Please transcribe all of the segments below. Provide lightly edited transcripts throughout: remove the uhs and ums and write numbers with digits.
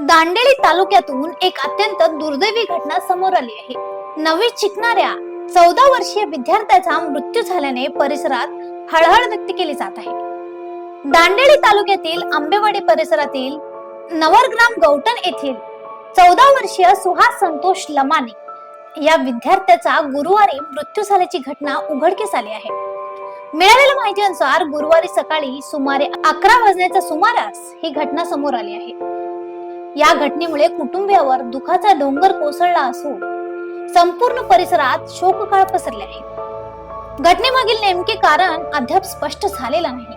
दांडेली तालुक्यातून एक अत्यंत दुर्दैवी घटना समोर आली आहे. नवी शिकणाऱ्या 14 वर्षीय विद्यार्थ्याचा मृत्यू झाल्याने परिसरात हळहळ व्यक्त केली जात आहे. दांडेली तालुक्यातील आंबेवाडी परिसरातील नवरग्राम गौटन येथील 14 वर्षीय सुहास संतोष लमाने या विद्यार्थ्याचा गुरुवारी मृत्यू झाल्याची घटना उघडकीस आली आहे. मिळालेल्या माहितीनुसार गुरुवारी सकाळी सुमारे 11 वाजण्याच्या सुमारास ही घटना समोर आली आहे. या घटनेमुळे कुटुंबियावर दुःखाचा डोंगर कोसळला असून संपूर्ण परिसरात शोककळा पसरले आहे. घटनेमागील नेमके कारण अद्याप स्पष्ट झालेलं नाही.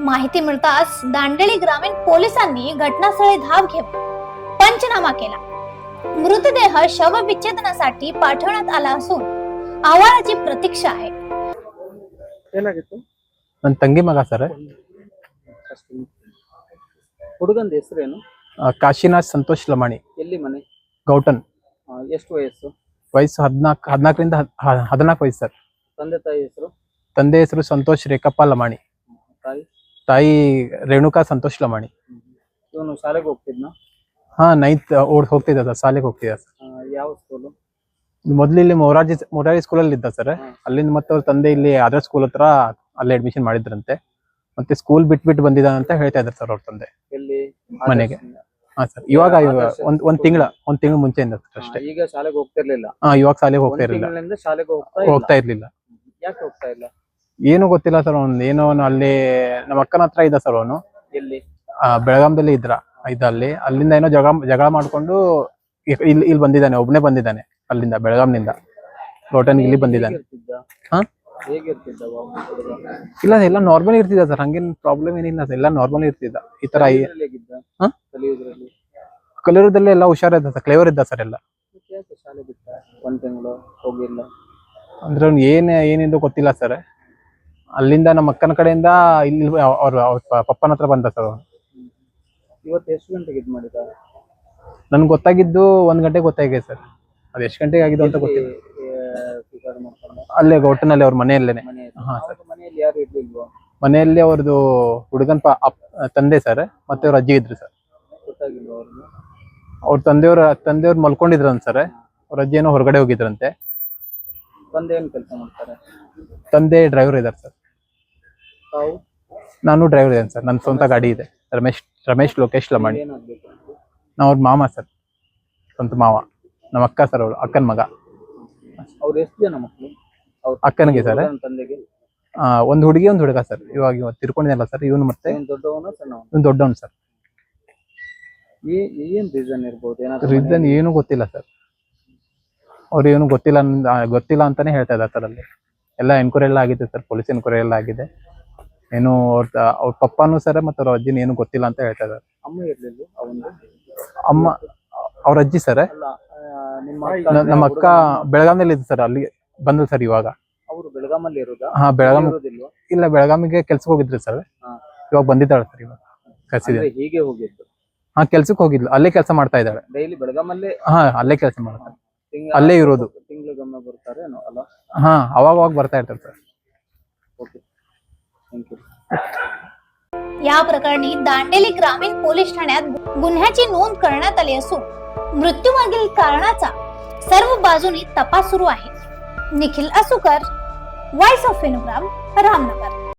माहिती मिळताच दांडेली ग्रामीण पोलिसांनी घटनास्थळी धाव घेऊन पंचनामा केला. मृतदेह शवविच्छेदनासाठी पाठवण्यात आला असून अहवालाची प्रतीक्षा आहे. ನನ್ನ ತಂಗಿ ಮಗ ಸರ್. ಹುಡುಗಂದ ಹೆಸರೇನು? ಕಾಶಿನಾಥ್ ಸಂತೋಷ್ ಲಮಾಣಿ. ಎಲ್ಲಿ ಮನೆ? ಗೌಟನ್. ಎಷ್ಟು ವಯಸ್ಸು? ವಯಸ್ಸು 14ರಿಂದ 14 ವಯಸ್ಸು ಸರ್. ತಂದೆ ತಾಯಿ ಹೆಸರು? ತಂದೆ ಹೆಸರು ಸಂತೋಷ್ ರೇಖಪ್ಪ ಲಮಾಣಿ. ತಾಯಿ? ತಾಯಿ ರೇಣುಕಾ ಸಂತೋಷ್ ಲಮಾಣಿ. ಇವನು ಶಾಲೆಗೆ ಹೋಗ್ತಿದ್ನ? ಹಾ, 9th ಹೋಗ್ತಿದ್ದ ಸರ್, ಶಾಲೆಗೆ ಹೋಗ್ತಿದ್ದ ಸರ್. ಯಾವ ಸ್ಕೂಲು? ಮೊದ್ಲು ಇಲ್ಲಿ ಮೊರಾರ್ಜಿ ಸ್ಕೂಲಲ್ಲಿ ಇದ್ದ ಸರ್. ಅಲ್ಲಿಂದ ಮತ್ತೆ ಅವ್ರ ತಂದೆ ಇಲ್ಲಿ ಆದರ್ಶ್ ಸ್ಕೂಲ್ ಹತ್ರ ಅಲ್ಲೇ ಅಡ್ಮಿಷನ್ ಮಾಡಿದ್ರಂತೆ. ಮತ್ತೆ ಸ್ಕೂಲ್ ಬಿಟ್ಬಿಟ್ಟು ಬಂದಿದ್ದ ಅಂತ ಹೇಳ್ತಾ ಇದ್ದಾರೆ ಸರ್ ಅವ್ರ ತಂದೆ. ಎಲ್ಲಿ? ಮನೆಗೆ. ಹಾ ಸರ್, ಇವಾಗ ಒಂದ್ ತಿಂಗಳ ಮುಂಚೆಯಿಂದ ಅಷ್ಟೇ. ಈಗ ಶಾಲೆಗೆ ಹೋಗ್ತಿರ್ಲಿಲ್ಲ? ಇವಾಗ ಶಾಲೆಗೆ ಹೋಗ್ತಾ ಇರ್ಲಿಲ್ಲ. ಶಾಲೆಗೆ ಹೋಗ್ತಾ ಇರ್ಲಿಲ್ಲ. ಯಾಕೆ ಹೋಗ್ತಾ ಇಲ್ಲ? ಏನು ಗೊತ್ತಿಲ್ಲ ಸರ್. ಏನೋ ಅಲ್ಲಿ ನಮ್ಮ ಅಕ್ಕನ ಹತ್ರ ಇದ್ದ ಸರ್ ಅವನು. ಎಲ್ಲಿ? ಬೆಳಗಾಂದಲ್ಲಿ ಅಲ್ಲಿ ಅಲ್ಲಿಂದ ಏನೋ ಜಗಳ ಮಾಡ್ಕೊಂಡು ಇಲ್ಲಿ ಬಂದಿದ್ದಾನೆ. ಒಬ್ನೇ ಬಂದಿದ್ದಾನೆ ಅಲ್ಲಿಂದ, ಬೆಳಗಾಂನಿಂದ ಗೌಟನ್ ಇಲ್ಲಿ ಬಂದಿದ್ದಾನೆ. ಹಾ, ಇಲ್ಲ ಎಲ್ಲ ನಾರ್ಮಲ್ ಇರ್ತಿದ್ದ ಸರ್, ಹಂಗೇನ್ ಪ್ರಾಬ್ಲಮ್ ಏನಿಲ್ಲ ಸರ್, ಎಲ್ಲ ನಾರ್ಮಲ್ ಇರ್ತಿದ್ದ. ಈ ತರ ಕಲಿಯೋದ್ರಲ್ಲಿ ಎಲ್ಲ ಹುಷಾರಿದ್ದ ಸರ್, ಕ್ಲೇವರ್ ಇದ್ದ ಸರ್ ಎಲ್ಲ. ಅಂದ್ರೆ ಅವ್ನು ಏನಿಂದು ಗೊತ್ತಿಲ್ಲ ಸರ್. ಅಲ್ಲಿಂದ ನಮ್ಮ ಅಕ್ಕನ ಕಡೆಯಿಂದ ಇಲ್ಲಿ ಅವ್ರ ಪಪ್ಪನ ಹತ್ರ ಬಂದ ಸರ್ ಅವನು. ಇವತ್ತು ಎಷ್ಟು ಗಂಟೆಗೆ ಇದು ಮಾಡಿದ? ನನ್ಗೆ ಗೊತ್ತಾಗಿದ್ದು 1 ಗಂಟೆಗೆ ಗೊತ್ತಾಗಿದೆ ಸರ್. ಅದು ಎಷ್ಟು ಗಂಟೆಗೆ ಆಗಿದ್ದು ಅಂತ ಗೊತ್ತಿಲ್ಲ. ಅಲ್ಲೇ ಗೌಟನಲ್ಲಿ ಅವ್ರ ಮನೆಯಲ್ಲೇನೆ. ಹಾ ಸರ್. ಮನೆಯಲ್ಲಿ ಯಾರು ಇರ್ಲಿಲ್ವಾ? ಮನೆಯಲ್ಲಿ ಅವ್ರದ್ದು ಹುಡುಗನ್ ತಂದೆ ಸರ್, ಮತ್ತೆ ಅವ್ರ ಅಜ್ಜಿ ಇದ್ರು ಸರ್. ಗೊತ್ತಾಗಿಲ್ವಾ ಅವ್ರಿಗೆ? ಅವ್ರ ತಂದೆಯವ್ರು ಮಲ್ಕೊಂಡಿದ್ರಂತ ಸರ್. ಅವ್ರ ಅಜ್ಜಿ ಏನೋ ಹೊರಗಡೆ ಹೋಗಿದ್ರಂತೆ. ತಂದೆ ಏನ್ ಕೆಲಸ ಮಾಡ್ತಾರೆ? ತಂದೆ ಡ್ರೈವರ್ ಇದಾರೆ ಸರ್. ತಾವು? ನಾನು ಡ್ರೈವರ್ ಇದ್ದೇನೆ ಸರ್. ನನ್ನ ಸ್ವಂತ ಗಾಡಿ ಇದೆ. ರಮೇಶ್ ಲೋಕೇಶ್ ಲಮಾಣಿ. ನಾವು ಅವ್ರ ಮಾಮ ಸರ್, ಸ್ವಂತ ಮಾವ. ನಮ್ಮ ಅಕ್ಕ ಸರ್, ಅವಳು ಅಕ್ಕನ ಮಗ. ಅವ್ರು ಎಷ್ಟು ಜನ ಮಕ್ಕಳು? ಅಕ್ಕನಿಗೆ ಸರ್ ತಂದೆಗೆ ಒಂದು ಹುಡುಗಿ ಒಂದು ಹುಡುಗ ಸರ್. ಇವಾಗ ತಿರ್ಕೊಂಡಿದ್ದಲ್ಲ ಸರ್ ಇವನು. ಮತ್ತೆ ದೊಡ್ಡವನ ಸಣ್ಣವನ? ಇವನು ದೊಡ್ಡವನು ಸರ್. ಏನ್ ರೀಸನ್ ಇರ್ಬೋದು? ರೀಸನ್ ಏನು ಗೊತ್ತಿಲ್ಲ ಸರ್. ಅವ್ರು ಏನು ಗೊತ್ತಿಲ್ಲ ಅಂತಾನೆ ಹೇಳ್ತಾ ಇದ್ದಾರೆ ಸರ್. ಅಲ್ಲಿ ಎಲ್ಲ ಎನ್ಕ್ವೈರಿ ಎಲ್ಲ ಆಗಿದೆ ಸರ್, ಪೊಲೀಸ್ ಎನ್ಕ್ವೈರಿ ಎಲ್ಲ ಆಗಿದೆ. ಏನು ಅವ್ರ ಪಪ್ಪನೂ ಸರ್ ಮತ್ತೆ ಅವ್ರ ಅಜ್ಜಿನ ಏನು ಗೊತ್ತಿಲ್ಲ ಅಂತ ಹೇಳ್ತಾ ಇದ್ದಾರೆ. ಅಮ್ಮ ಇರ್ಲಿಲ್ಲ? ಅಮ್ಮ ಅವ್ರ ಅಜ್ಜಿ ಸರ್. ನಮ್ಮ ಅಕ್ಕ ಬೆಳಗಾಂನಲ್ಲಿ ಇದೆ ಸರ್, ಅಲ್ಲಿ ಬಂದ್ರು ಸರ್ ಇವಾಗ. ಅವರು ಬೆಳಗಾಮಲ್ಲಿ ಇರೋದಾ? ಹಾ, ಇಲ್ಲ, ಬೆಳಗಾಮಿಗೆ ಕೆಲ್ಸಕ್ಕೆ ಹೋಗಿದ್ರಿ ಸರ್. ಇವಾಗ ಬಂದಿದ್ದಾಳೆ ಸರ್. ಇವಾಗ ಕರ್ಸಿದೆ. ಹೀಗೆ ಹೋಗಿದ್ದು? ಹಾ, ಕೆಲ್ಸಕ್ಕೆ ಹೋಗಿದ್ಲು. ಅಲ್ಲೇ ಕೆಲಸ ಮಾಡ್ತಾ ಇದ್ದಾಳೆ. ಡೈಲಿ ಬೆಳಗಾಮಲ್ಲೇ? ಹಾ, ಅಲ್ಲೇ ಕೆಲಸ ಮಾಡ್ತಾರೆ. ಅಲ್ಲೇ ಇರೋದು. ತಿಂಗಳಿಗೊಮ್ಮೆ ಬರ್ತಾರೆ ಅಲ್ಲ? ಹಾ, ಅವಾಗ ಬರ್ತಾ ಇರ್ತಾರೆ ಸರ್. Okay, thank you. या प्रकरणी दांडेली ग्रामीण पोलीस ठाण्यात गुन्ह्याची नोंद करण्यात आली असून मृत्यूमागील कारणाचा सर्व बाजूनी तपास सुरू आहे. Nikhil असुकर, voice of Venugram, Ramnagar.